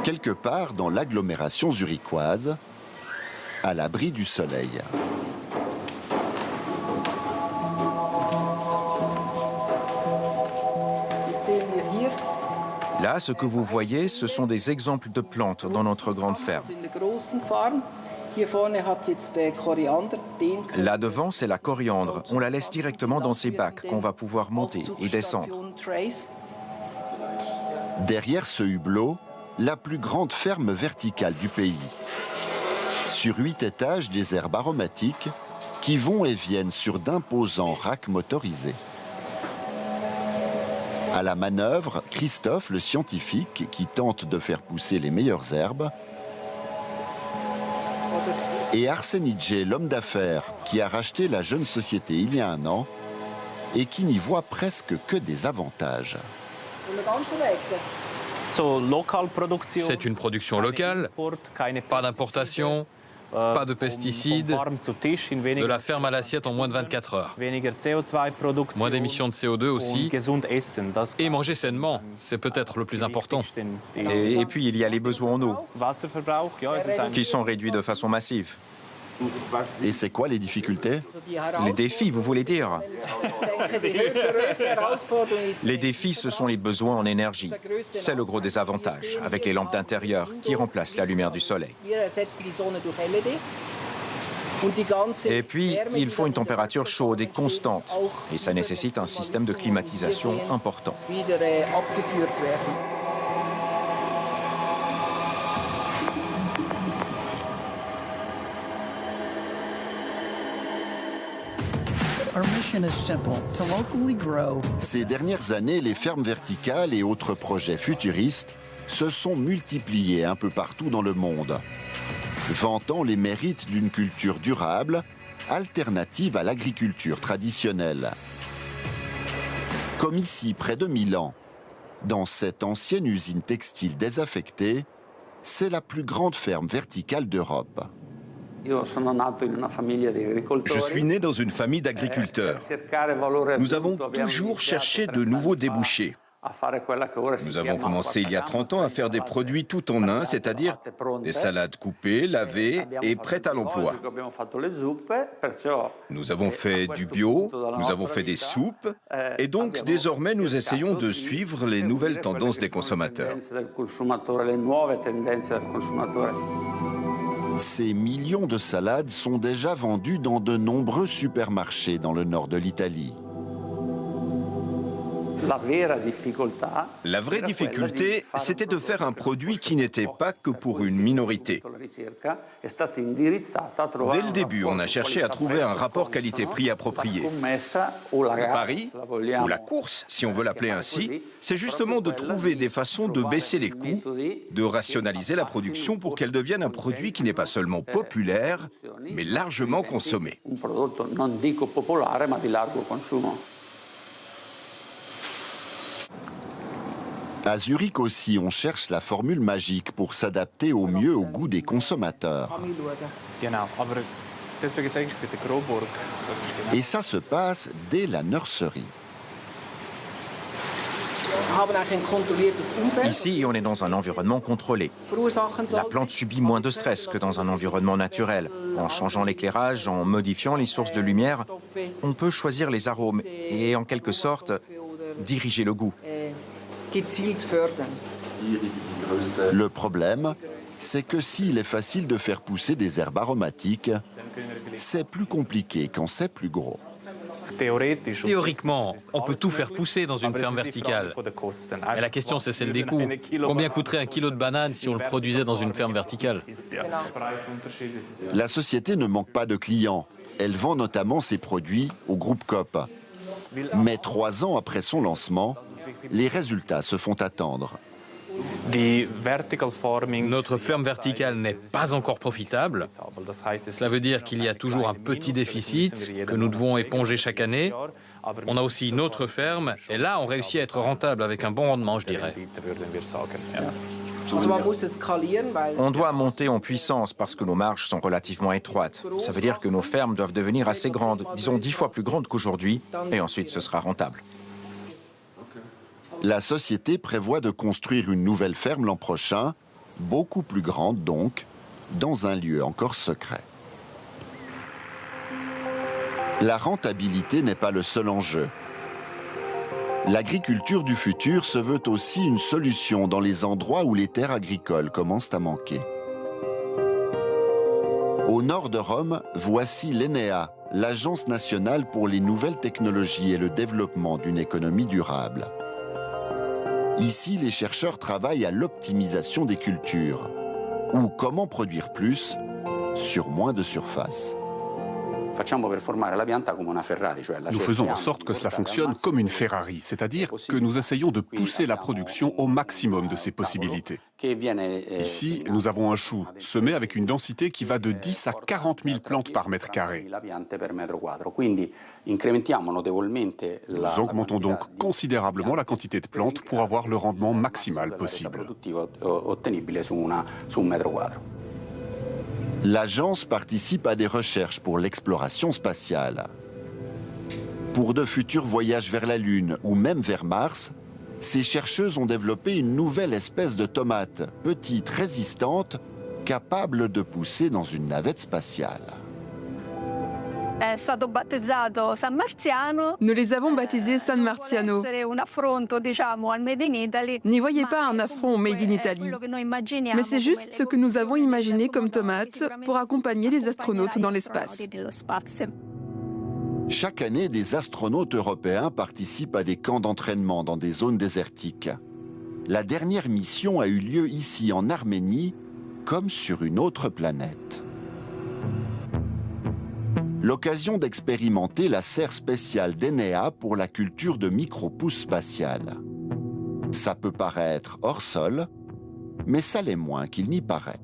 quelque part dans l'agglomération zurichoise, à l'abri du soleil. Là, ce que vous voyez, ce sont des exemples de plantes dans notre grande ferme. Là devant, c'est la coriandre. On la laisse directement dans ces bacs qu'on va pouvoir monter et descendre. Derrière ce hublot, la plus grande ferme verticale du pays. Sur 8 étages, des herbes aromatiques qui vont et viennent sur d'imposants racks motorisés. À la manœuvre, Christophe, le scientifique, qui tente de faire pousser les meilleures herbes, et Arsenidje, l'homme d'affaires, qui a racheté la jeune société il y a un an et qui n'y voit presque que des avantages. C'est une production locale, pas d'importation, pas de pesticides, de la ferme à l'assiette en moins de 24 heures. Moins d'émissions de CO2 aussi. Et manger sainement, c'est peut-être le plus important. Et puis, il y a les besoins en eau, qui sont réduits de façon massive. Et c'est quoi les difficultés? Les défis, vous voulez dire? Les défis, ce sont les besoins en énergie. C'est le gros désavantage, avec les lampes d'intérieur qui remplacent la lumière du soleil. Et puis, il faut une température chaude et constante. Et ça nécessite un système de climatisation important. Ces dernières années, les fermes verticales et autres projets futuristes se sont multipliés un peu partout dans le monde, vantant les mérites d'une culture durable, alternative à l'agriculture traditionnelle. Comme ici, près de Milan, dans cette ancienne usine textile désaffectée, c'est la plus grande ferme verticale d'Europe. Je suis né dans une famille d'agriculteurs. Nous avons toujours cherché de nouveaux débouchés. Nous avons commencé il y a 30 ans à faire des produits tout en un, c'est-à-dire des salades coupées, lavées et prêtes à l'emploi. Nous avons fait du bio, nous avons fait des soupes, et donc désormais nous essayons de suivre les nouvelles tendances des consommateurs. Ces millions de salades sont déjà vendues dans de nombreux supermarchés dans le nord de l'Italie. La vraie difficulté, c'était de faire un produit qui n'était pas que pour une minorité. Dès le début, on a cherché à trouver un rapport qualité-prix approprié. Le pari, ou la course, si on veut l'appeler ainsi, c'est justement de trouver des façons de baisser les coûts, de rationaliser la production pour qu'elle devienne un produit qui n'est pas seulement populaire, mais largement consommé. À Zurich aussi, on cherche la formule magique pour s'adapter au mieux au goût des consommateurs. Et ça se passe dès la nurserie. Ici, on est dans un environnement contrôlé. La plante subit moins de stress que dans un environnement naturel. En changeant l'éclairage, en modifiant les sources de lumière, on peut choisir les arômes et, en quelque sorte, diriger le goût. Le problème, c'est que s'il est facile de faire pousser des herbes aromatiques, c'est plus compliqué quand c'est plus gros. Théoriquement, on peut tout faire pousser dans une ferme verticale. Mais la question, c'est celle des coûts. Combien coûterait un kilo de banane si on le produisait dans une ferme verticale? La société ne manque pas de clients. Elle vend notamment ses produits au groupe Coop. Mais 3 ans après son lancement, les résultats se font attendre. Notre ferme verticale n'est pas encore profitable. Cela veut dire qu'il y a toujours un petit déficit que nous devons éponger chaque année. On a aussi une autre ferme et là, on réussit à être rentable avec un bon rendement, je dirais. On doit monter en puissance parce que nos marges sont relativement étroites. Ça veut dire que nos fermes doivent devenir assez grandes, disons 10 fois plus grandes qu'aujourd'hui, et ensuite ce sera rentable. La société prévoit de construire une nouvelle ferme l'an prochain, beaucoup plus grande donc, dans un lieu encore secret. La rentabilité n'est pas le seul enjeu. L'agriculture du futur se veut aussi une solution dans les endroits où les terres agricoles commencent à manquer. Au nord de Rome, voici l'ENEA, l'Agence nationale pour les nouvelles technologies et le développement d'une économie durable. Ici, les chercheurs travaillent à l'optimisation des cultures, ou comment produire plus sur moins de surface. Nous faisons en sorte que cela fonctionne comme une Ferrari, c'est-à-dire que nous essayons de pousser la production au maximum de ses possibilités. Ici, nous avons un chou semé avec une densité qui va de 10 à 40 000 plantes par mètre carré. Nous augmentons donc considérablement la quantité de plantes pour avoir le rendement maximal possible. L'agence participe à des recherches pour l'exploration spatiale. Pour de futurs voyages vers la Lune ou même vers Mars, ces chercheuses ont développé une nouvelle espèce de tomate, petite, résistante, capable de pousser dans une navette spatiale. Nous les avons baptisés San Marziano. N'y voyez pas un affront made in Italy. Mais c'est juste ce que nous avons imaginé comme tomate pour accompagner les astronautes dans l'espace. Chaque année, des astronautes européens participent à des camps d'entraînement dans des zones désertiques. La dernière mission a eu lieu ici en Arménie, comme sur une autre planète. L'occasion d'expérimenter la serre spéciale d'ENEA pour la culture de micro-pousses spatiales. Ça peut paraître hors sol, mais ça l'est moins qu'il n'y paraît.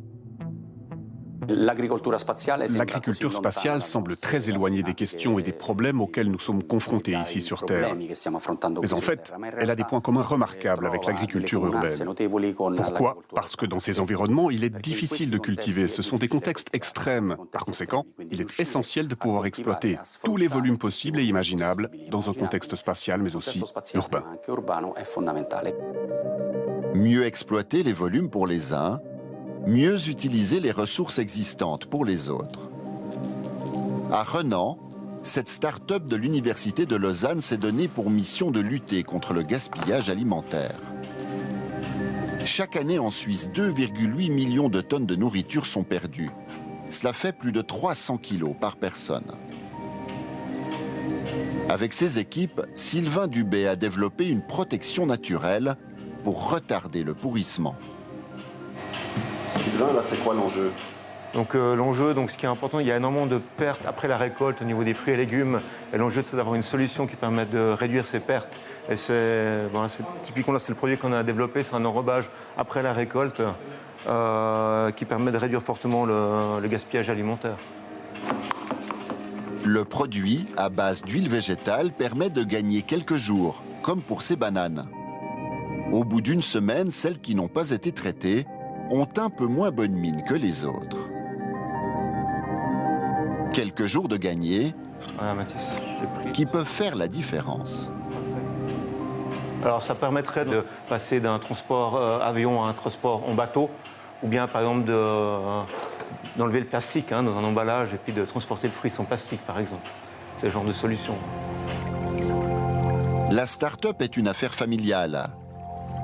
L'agriculture spatiale semble très éloignée des questions et des problèmes auxquels nous sommes confrontés ici sur Terre. Mais en fait, elle a des points communs remarquables avec l'agriculture urbaine. Pourquoi? Parce que dans ces environnements, il est difficile de cultiver. Ce sont des contextes extrêmes. Par conséquent, il est essentiel de pouvoir exploiter tous les volumes possibles et imaginables dans un contexte spatial, mais aussi urbain. Mieux exploiter les volumes pour les uns, mieux utiliser les ressources existantes pour les autres. À Renan, cette start-up de l'Université de Lausanne s'est donnée pour mission de lutter contre le gaspillage alimentaire. Chaque année en Suisse, 2,8 millions de tonnes de nourriture sont perdues. Cela fait plus de 300 kilos par personne. Avec ses équipes, Sylvain Dubé a développé une protection naturelle pour retarder le pourrissement. Sylvain, là, c'est quoi l'enjeu? Donc l'enjeu, ce qui est important, il y a énormément de pertes après la récolte au niveau des fruits et légumes. Et l'enjeu, c'est d'avoir une solution qui permette de réduire ces pertes. Et typiquement, là, c'est le produit qu'on a développé, c'est un enrobage après la récolte qui permet de réduire fortement le gaspillage alimentaire. Le produit, à base d'huile végétale, permet de gagner quelques jours, comme pour ces bananes. Au bout d'une semaine, celles qui n'ont pas été traitées ont un peu moins bonne mine que les autres. Quelques jours de gagnés qui peuvent faire la différence. Alors ça permettrait de passer d'un transport avion à un transport en bateau, ou bien par exemple d'enlever le plastique dans un emballage et puis de transporter le fruit sans plastique par exemple. C'est le genre de solution. La start-up est une affaire familiale.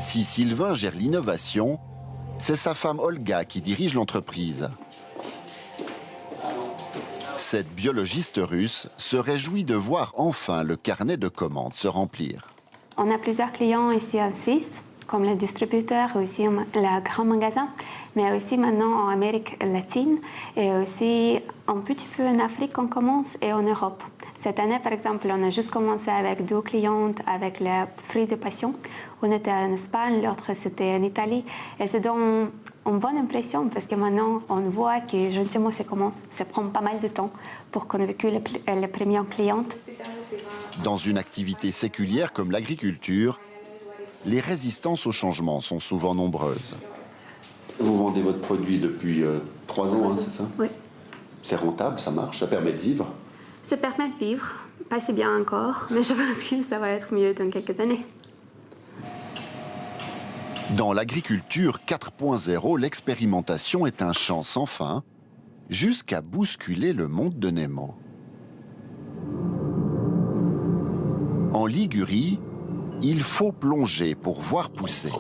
Si Sylvain gère l'innovation, c'est sa femme Olga qui dirige l'entreprise. Cette biologiste russe se réjouit de voir enfin le carnet de commandes se remplir. On a plusieurs clients ici en Suisse, comme les distributeurs, aussi les grands magasins, mais aussi maintenant en Amérique latine et aussi un petit peu en Afrique on commence et en Europe. Cette année, par exemple, on a juste commencé avec 2 clientes avec les fruits de passion. On était en Espagne, l'autre c'était en Italie. Et ça donne une bonne impression parce que maintenant, on voit que gentiment ça commence. Ça prend pas mal de temps pour qu'on vécu les premières clientes. Dans une activité séculière comme l'agriculture, les résistances au changement sont souvent nombreuses. Vous vendez votre produit depuis 3 ans, c'est ça? Oui. C'est rentable, ça marche, ça permet de vivre? Ça permet de vivre, pas si bien encore, mais je pense que ça va être mieux dans quelques années. Dans l'agriculture 4.0, l'expérimentation est un champ sans fin, jusqu'à bousculer le monde de Nemo. En Ligurie, il faut plonger pour voir pousser.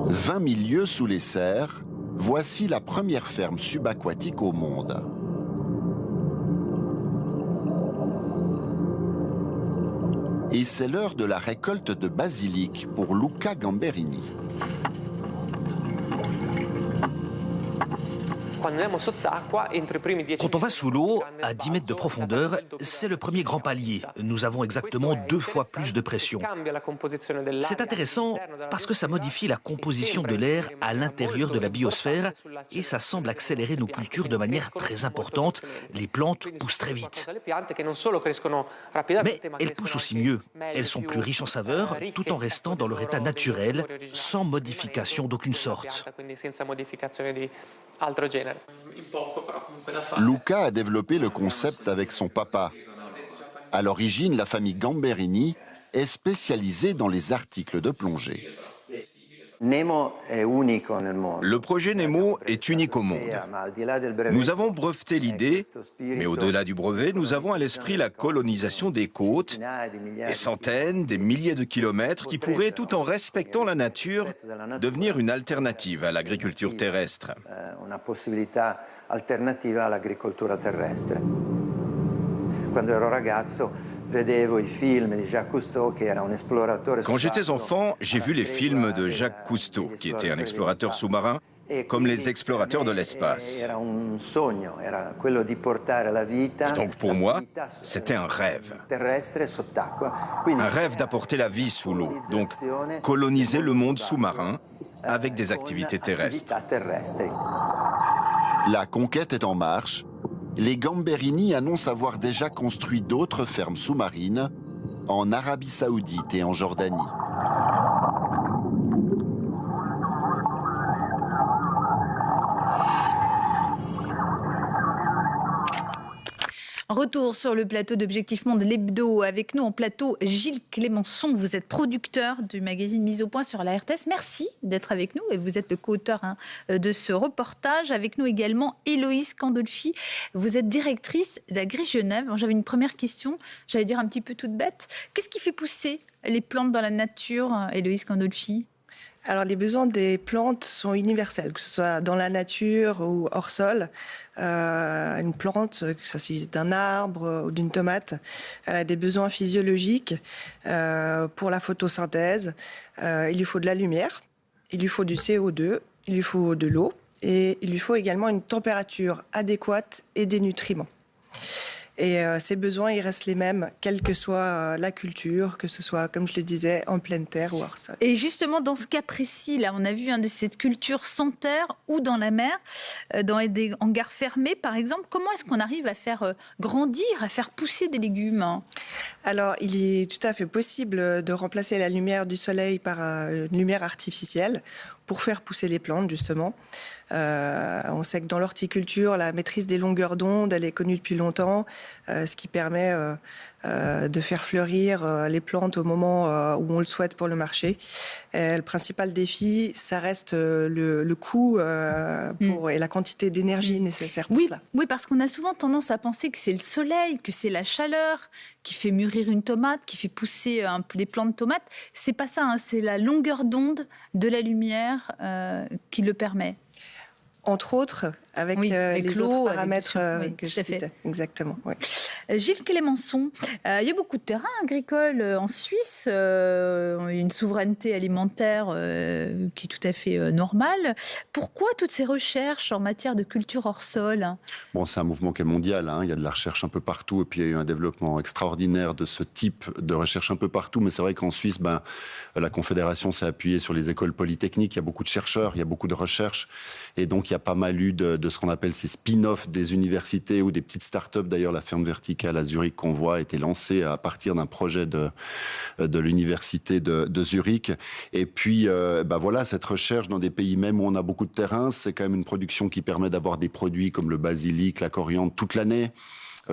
20 000 lieues sous les serres, voici la première ferme subaquatique au monde. Et c'est l'heure de la récolte de basilic pour Luca Gamberini. Quand on va sous l'eau, à 10 mètres de profondeur, c'est le premier grand palier. Nous avons exactement 2 fois plus de pression. C'est intéressant parce que ça modifie la composition de l'air à l'intérieur de la biosphère et ça semble accélérer nos cultures de manière très importante. Les plantes poussent très vite. Mais elles poussent aussi mieux. Elles sont plus riches en saveurs tout en restant dans leur état naturel, sans modification d'aucune sorte. Luca a développé le concept avec son papa. À l'origine, la famille Gamberini est spécialisée dans les articles de plongée. Le projet Nemo est unique au monde. Nous avons breveté l'idée, mais au-delà du brevet, nous avons à l'esprit la colonisation des côtes, des centaines, des milliers de kilomètres qui pourraient, tout en respectant la nature, devenir une alternative à l'agriculture terrestre. Quand j'étais enfant, j'ai vu les films de Jacques Cousteau, qui était un explorateur sous-marin, comme les explorateurs de l'espace. Donc pour moi, c'était un rêve. Un rêve d'apporter la vie sous l'eau, donc coloniser le monde sous-marin avec des activités terrestres. La conquête est en marche. Les Gamberini annoncent avoir déjà construit d'autres fermes sous-marines en Arabie Saoudite et en Jordanie. Retour sur le plateau d'Objectif Monde, l'hebdo. Avec nous en plateau, Gilles Clémençon. Vous êtes producteur du magazine Mise au Point sur la RTS. Merci d'être avec nous et vous êtes le co-auteur de ce reportage. Avec nous également Héloïse Candolfi. Vous êtes directrice d'Agri Genève. J'avais une première question, j'allais dire un petit peu toute bête. Qu'est-ce qui fait pousser les plantes dans la nature, Héloïse Candolfi ? Alors, les besoins des plantes sont universels, que ce soit dans la nature ou hors sol. Une plante, que ce soit d'un arbre ou d'une tomate, elle a des besoins physiologiques pour la photosynthèse. Il lui faut de la lumière, il lui faut du CO2, il lui faut de l'eau et il lui faut également une température adéquate et des nutriments. Et ces besoins, ils restent les mêmes, quelle que soit la culture, que ce soit, comme je le disais, en pleine terre ou hors sol. Et justement, dans ce cas précis, là, on a vu de cette culture sans terre ou dans la mer, dans des hangars fermés, par exemple. Comment est-ce qu'on arrive à faire grandir, à faire pousser des légumes ? Alors, il est tout à fait possible de remplacer la lumière du soleil par une lumière artificielle pour faire pousser les plantes, justement. On sait que dans l'horticulture, la maîtrise des longueurs d'onde, elle est connue depuis longtemps, ce qui permet de faire fleurir les plantes au moment où on le souhaite pour le marché. Le principal défi, ça reste le coût et la quantité d'énergie nécessaire pour cela. Oui, parce qu'on a souvent tendance à penser que c'est le soleil, que c'est la chaleur qui fait mûrir une tomate, qui fait pousser des plants de tomates. C'est pas ça, c'est la longueur d'onde de la lumière qui le permet. Entre autres, avec les autres paramètres que je citais. Exactement. Oui. Gilles Clémençon, il y a beaucoup de terrains agricoles en Suisse, une souveraineté alimentaire qui est tout à fait normale. Pourquoi toutes ces recherches en matière de culture hors sol ? Bon, c'est un mouvement qui est mondial, il y a de la recherche un peu partout et puis il y a eu un développement extraordinaire de ce type de recherche un peu partout, mais c'est vrai qu'en Suisse, la Confédération s'est appuyée sur les écoles polytechniques, il y a beaucoup de chercheurs, il y a beaucoup de recherches et donc il y a pas mal eu de ce qu'on appelle ces spin-offs des universités ou des petites start-up. D'ailleurs, la ferme verticale à Zurich qu'on voit a été lancée à partir d'un projet de l'université de Zurich. Et puis, voilà, cette recherche dans des pays même où on a beaucoup de terrain, c'est quand même une production qui permet d'avoir des produits comme le basilic, la coriandre toute l'année.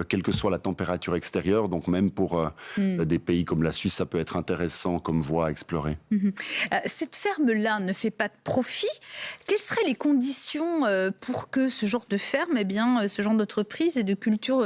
quelle que soit la température extérieure. Donc même pour des pays comme la Suisse, ça peut être intéressant comme voie à explorer. Cette ferme-là ne fait pas de profit. Quelles seraient les conditions pour que ce genre de ferme, ce genre d'entreprise et de culture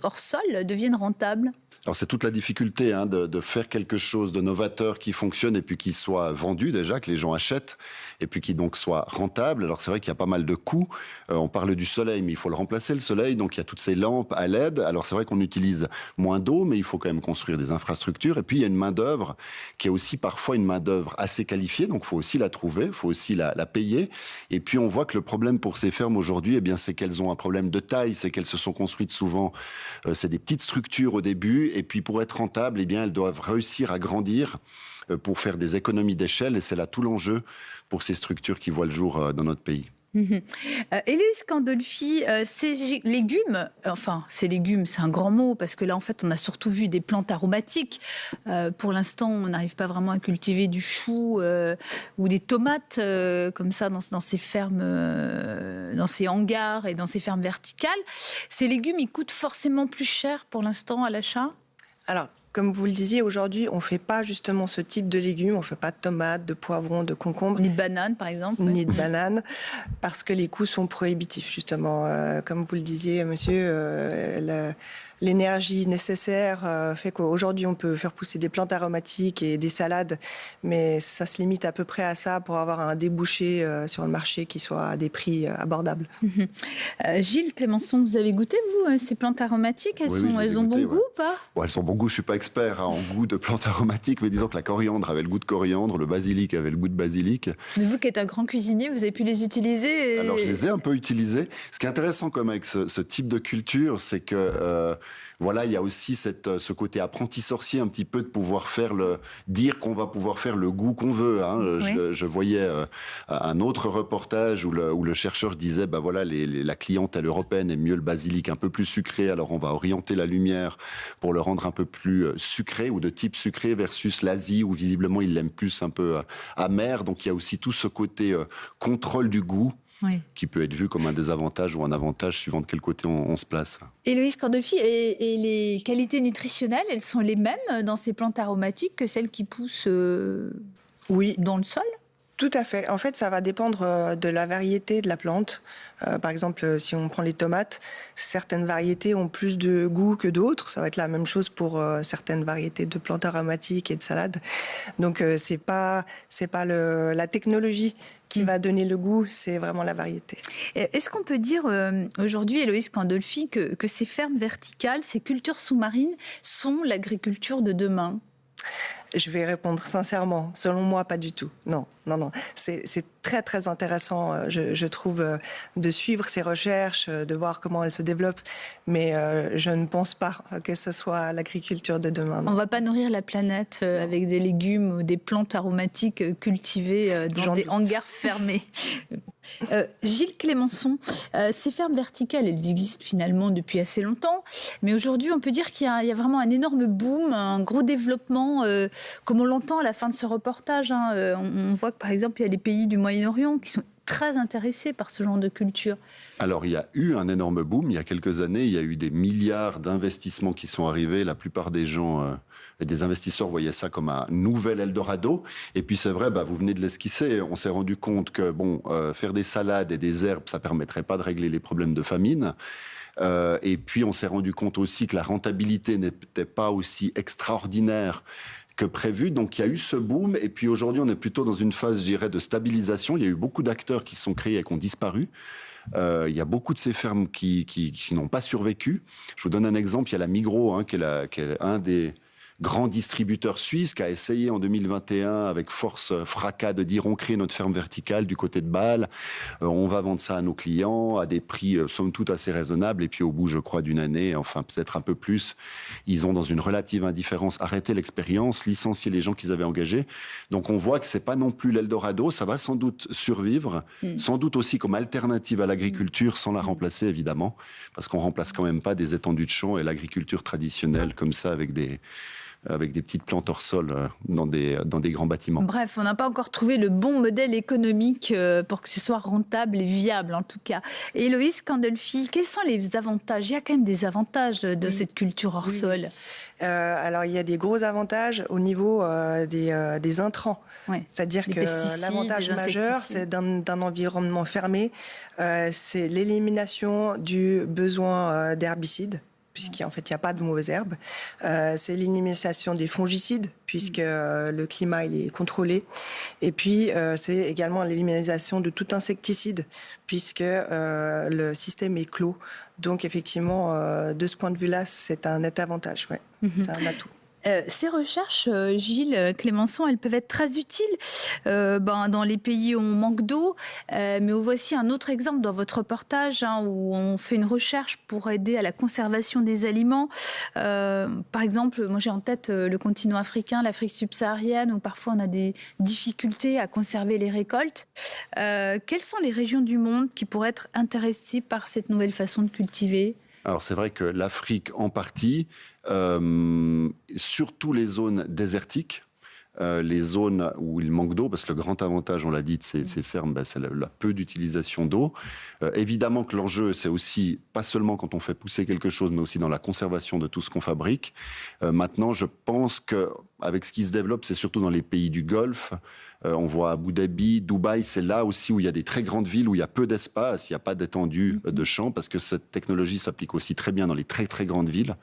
hors sol deviennent rentables ? Alors c'est toute la difficulté de faire quelque chose de novateur qui fonctionne et puis qui soit vendu déjà, que les gens achètent, et puis qui donc soit rentable. Alors c'est vrai qu'il y a pas mal de coûts. On parle du soleil, mais il faut le remplacer le soleil, donc il y a toutes ces lampes à LED. Alors c'est vrai qu'on utilise moins d'eau, mais il faut quand même construire des infrastructures. Et puis il y a une main-d'œuvre qui est aussi parfois une main-d'œuvre assez qualifiée, donc il faut aussi la trouver, il faut aussi la payer. Et puis on voit que le problème pour ces fermes aujourd'hui, c'est qu'elles ont un problème de taille, c'est qu'elles se sont construites souvent, c'est des petites structures au début. Et puis pour être rentables, elles doivent réussir à grandir pour faire des économies d'échelle. Et c'est là tout l'enjeu pour ces structures qui voient le jour dans notre pays. Héloïse Candolfi, ces légumes, ces légumes, c'est un grand mot, parce que là, en fait, on a surtout vu des plantes aromatiques. Pour l'instant, on n'arrive pas vraiment à cultiver du chou ou des tomates comme ça dans ces fermes, dans ces hangars et dans ces fermes verticales. Ces légumes, ils coûtent forcément plus cher pour l'instant à l'achat ? Alors, comme vous le disiez, aujourd'hui, on ne fait pas justement ce type de légumes. On ne fait pas de tomates, de poivrons, de concombres. Ni de bananes, par exemple. Ni de bananes, parce que les coûts sont prohibitifs, justement. Comme vous le disiez, monsieur, l'énergie nécessaire fait qu'aujourd'hui, on peut faire pousser des plantes aromatiques et des salades, mais ça se limite à peu près à ça pour avoir un débouché sur le marché qui soit à des prix abordables. Gilles Clémençon, vous avez goûté, vous, ces plantes aromatiques? Elles ont bon goût ou pas? Elles ont bon goût. Je ne suis pas expert en goût de plantes aromatiques, mais disons que la coriandre avait le goût de coriandre, le basilic avait le goût de basilic. Mais vous qui êtes un grand cuisinier, vous avez pu les utiliser Alors, je les ai un peu utilisés. Ce qui est intéressant comme avec ce type de culture, c'est que... il y a aussi ce côté apprenti sorcier un petit peu de pouvoir dire qu'on va pouvoir faire le goût qu'on veut. Oui. Je voyais un autre reportage où le chercheur disait, la clientèle européenne aime mieux le basilic un peu plus sucré, alors on va orienter la lumière pour le rendre un peu plus sucré ou de type sucré versus l'Asie où visiblement il l'aime plus un peu amer. Donc il y a aussi tout ce côté contrôle du goût. Oui. Qui peut être vu comme un désavantage ou un avantage suivant de quel côté on se place. Héloïse Candolfi, et les qualités nutritionnelles, elles sont les mêmes dans ces plantes aromatiques que celles qui poussent dans le sol ? Tout à fait. En fait, ça va dépendre de la variété de la plante. Par exemple, si on prend les tomates, certaines variétés ont plus de goût que d'autres. Ça va être la même chose pour certaines variétés de plantes aromatiques et de salades. Donc, c'est pas la technologie qui va donner le goût, c'est vraiment la variété. Est-ce qu'on peut dire aujourd'hui, Héloïse Candolfi, que ces fermes verticales, ces cultures sous-marines sont l'agriculture de demain ? Je vais répondre sincèrement. Selon moi, pas du tout. Non. C'est très, très intéressant, je trouve, de suivre ces recherches, de voir comment elles se développent. Mais je ne pense pas que ce soit l'agriculture de demain. Non. On ne va pas nourrir la planète avec des légumes ou des plantes aromatiques cultivées dans des hangars fermés. Gilles Clémençon, ces fermes verticales, elles existent finalement depuis assez longtemps. Mais aujourd'hui, on peut dire qu'il y a vraiment un énorme boom, un gros développement, comme on l'entend à la fin de ce reportage. On voit que, par exemple, il y a des pays du Moyen-Orient qui sont très intéressés par ce genre de culture. Alors, il y a eu un énorme boom. Il y a quelques années, il y a eu des milliards d'investissements qui sont arrivés. La plupart des gens... des investisseurs voyaient ça comme un nouvel Eldorado. Et puis c'est vrai, vous venez de l'esquisser, on s'est rendu compte que faire des salades et des herbes, ça ne permettrait pas de régler les problèmes de famine. Et puis on s'est rendu compte aussi que la rentabilité n'était pas aussi extraordinaire que prévu. Donc il y a eu ce boom. Et puis aujourd'hui, on est plutôt dans une phase, je dirais, de stabilisation. Il y a eu beaucoup d'acteurs qui sont créés et qui ont disparu. Il y a beaucoup de ces fermes qui n'ont pas survécu. Je vous donne un exemple. Il y a la Migros, qui est un des grand distributeur suisse qui a essayé en 2021 avec force fracas de dire on crée notre ferme verticale du côté de Bâle, on va vendre ça à nos clients à des prix somme toute assez raisonnables, et puis au bout je crois d'une année, enfin peut-être un peu plus, ils ont dans une relative indifférence arrêté l'expérience, licencié les gens qu'ils avaient engagés. Donc on voit que c'est pas non plus l'Eldorado, ça va sans doute survivre, sans doute aussi comme alternative à l'agriculture, sans la remplacer évidemment, parce qu'on remplace quand même pas des étendues de champs et l'agriculture traditionnelle comme ça avec des avec des petites plantes hors sol dans des grands bâtiments. Bref, on n'a pas encore trouvé le bon modèle économique pour que ce soit rentable et viable en tout cas. Et Héloïse Candolfi, quels sont les avantages? Il y a quand même des avantages de cette culture hors sol. Alors, il y a des gros avantages au niveau des intrants. Ouais. C'est-à-dire que l'avantage majeur, c'est d'un environnement fermé, c'est l'élimination du besoin d'herbicides, puisqu'en fait, il n'y a pas de mauvaises herbes. C'est l'élimination des fongicides, puisque le climat il est contrôlé. Et puis, c'est également l'élimination de tout insecticide, puisque le système est clos. Donc, effectivement, de ce point de vue-là, c'est un net avantage. Ouais. C'est un atout. Ces recherches, Gilles Clémençon, elles peuvent être très utiles dans les pays où on manque d'eau. Mais voici un autre exemple dans votre reportage où on fait une recherche pour aider à la conservation des aliments. Par exemple, moi j'ai en tête le continent africain, l'Afrique subsaharienne, où parfois on a des difficultés à conserver les récoltes. Quelles sont les régions du monde qui pourraient être intéressées par cette nouvelle façon de cultiver ? Alors c'est vrai que l'Afrique en partie, surtout les zones désertiques, les zones où il manque d'eau, parce que le grand avantage, on l'a dit, de ces fermes, c'est la peu d'utilisation d'eau. Évidemment que l'enjeu, c'est aussi, pas seulement quand on fait pousser quelque chose, mais aussi dans la conservation de tout ce qu'on fabrique. Maintenant, je pense qu'avec ce qui se développe, c'est surtout dans les pays du Golfe. On voit Abu Dhabi, Dubaï, c'est là aussi où il y a des très grandes villes, où il y a peu d'espace, il n'y a pas d'étendue de champs, parce que cette technologie s'applique aussi très bien dans les très très grandes villes.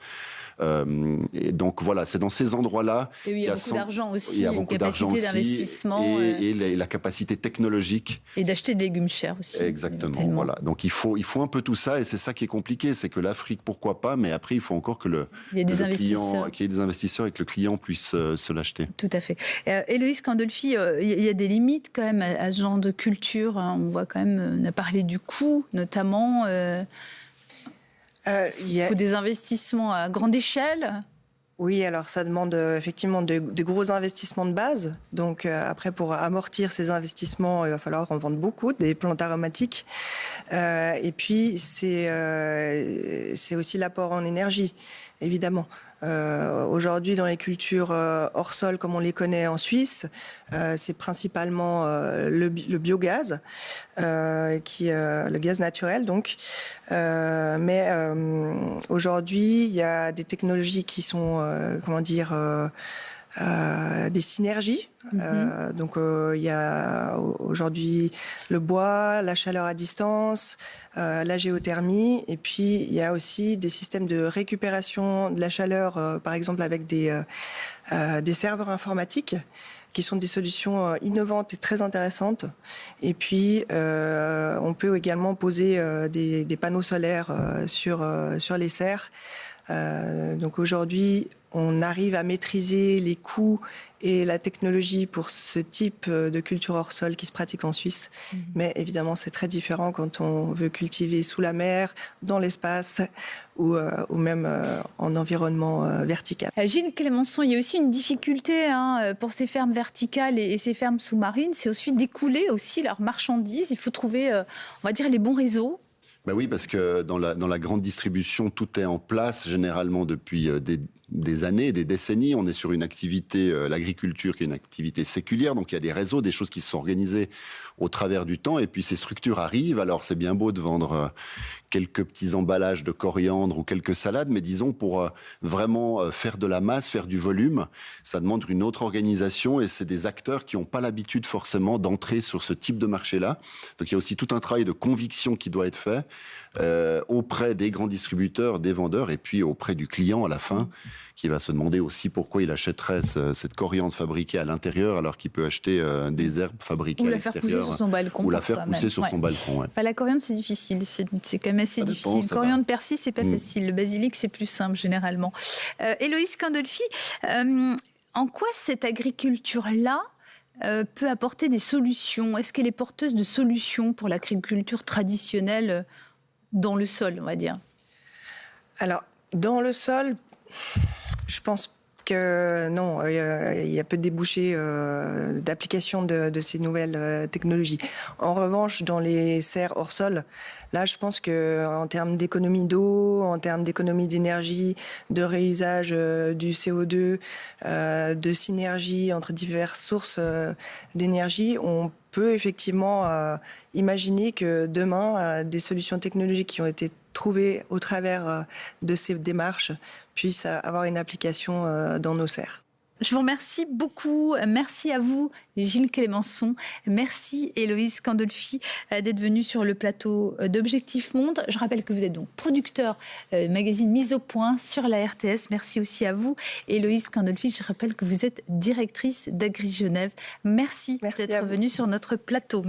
Et donc voilà, c'est dans ces endroits-là. Et il y a beaucoup d'argent aussi, une capacité d'investissement. Et la capacité technologique. Et d'acheter des légumes chers aussi. Exactement, voilà. Donc il faut un peu tout ça, et c'est ça qui est compliqué, c'est que l'Afrique, pourquoi pas, mais après il faut encore que qu'il y ait des investisseurs et que le client puisse se l'acheter. Tout à fait. Héloïse Candolfi, il y a des limites quand même à ce genre de culture. On voit quand même, on a parlé du coût notamment. Il faut des investissements à grande échelle. Oui, alors ça demande effectivement de gros investissements de base. Donc après, pour amortir ces investissements, il va falloir en vendre beaucoup, des plantes aromatiques. Et puis, c'est aussi l'apport en énergie, évidemment. Aujourd'hui, dans les cultures hors sol, comme on les connaît en Suisse, c'est principalement le biogaz, le gaz naturel, donc. Mais aujourd'hui, il y a des technologies qui sont, des synergies. Donc il y a aujourd'hui le bois, la chaleur à distance, la géothermie, et puis il y a aussi des systèmes de récupération de la chaleur, par exemple avec des serveurs informatiques, qui sont des solutions innovantes et très intéressantes. Et puis, on peut également poser des panneaux solaires sur les serres. Donc aujourd'hui, on arrive à maîtriser les coûts et la technologie pour ce type de culture hors sol qui se pratique en Suisse. Mais évidemment, c'est très différent quand on veut cultiver sous la mer, dans l'espace ou même en environnement vertical. Gilles Clémençon, il y a aussi une difficulté pour ces fermes verticales et ces fermes sous-marines, c'est aussi d'écouler aussi leurs marchandises. Il faut trouver, on va dire, les bons réseaux. Ben oui, parce que dans la grande distribution, tout est en place généralement depuis des années, des décennies. On est sur une activité, l'agriculture, qui est une activité séculière. Donc il y a des réseaux, des choses qui se sont organisées au travers du temps. Et puis ces structures arrivent. Alors c'est bien beau de vendre quelques petits emballages de coriandre ou quelques salades, mais disons pour vraiment faire de la masse, faire du volume, ça demande une autre organisation, et c'est des acteurs qui n'ont pas l'habitude forcément d'entrer sur ce type de marché-là. Donc il y a aussi tout un travail de conviction qui doit être fait auprès des grands distributeurs, des vendeurs, et puis auprès du client à la fin, qui va se demander aussi pourquoi il achèterait cette coriandre fabriquée à l'intérieur alors qu'il peut acheter des herbes fabriquées à l'extérieur. Ou la faire pousser sur son balcon. Ou la faire pousser sur son balcon, ouais. Enfin, la coriandre, c'est difficile. C'est quand même assez difficile. Coriandre, persil, c'est pas facile. Le basilic, c'est plus simple, généralement. Héloïse Candolfi, en quoi cette agriculture-là peut apporter des solutions? Est-ce qu'elle est porteuse de solutions pour l'agriculture traditionnelle dans le sol, on va dire? Alors, dans le sol, je pense que non, il y a peu de débouchés d'application de ces nouvelles technologies. En revanche, dans les serres hors sol, là, je pense qu'en termes d'économie d'eau, en termes d'économie d'énergie, de réusage du CO2, de synergie entre diverses sources d'énergie, on peut effectivement imaginer que demain, des solutions technologiques qui ont été trouvées au travers de ces démarches puissent avoir une application dans nos serres. Je vous remercie beaucoup. Merci à vous, Gilles Clémençon. Merci, Héloïse Candolfi, d'être venue sur le plateau d'Objectif Monde. Je rappelle que vous êtes donc producteur magazine Mise au Point sur la RTS. Merci aussi à vous, Héloïse Candolfi. Je rappelle que vous êtes directrice d'Agri Genève. Merci d'être venue sur notre plateau.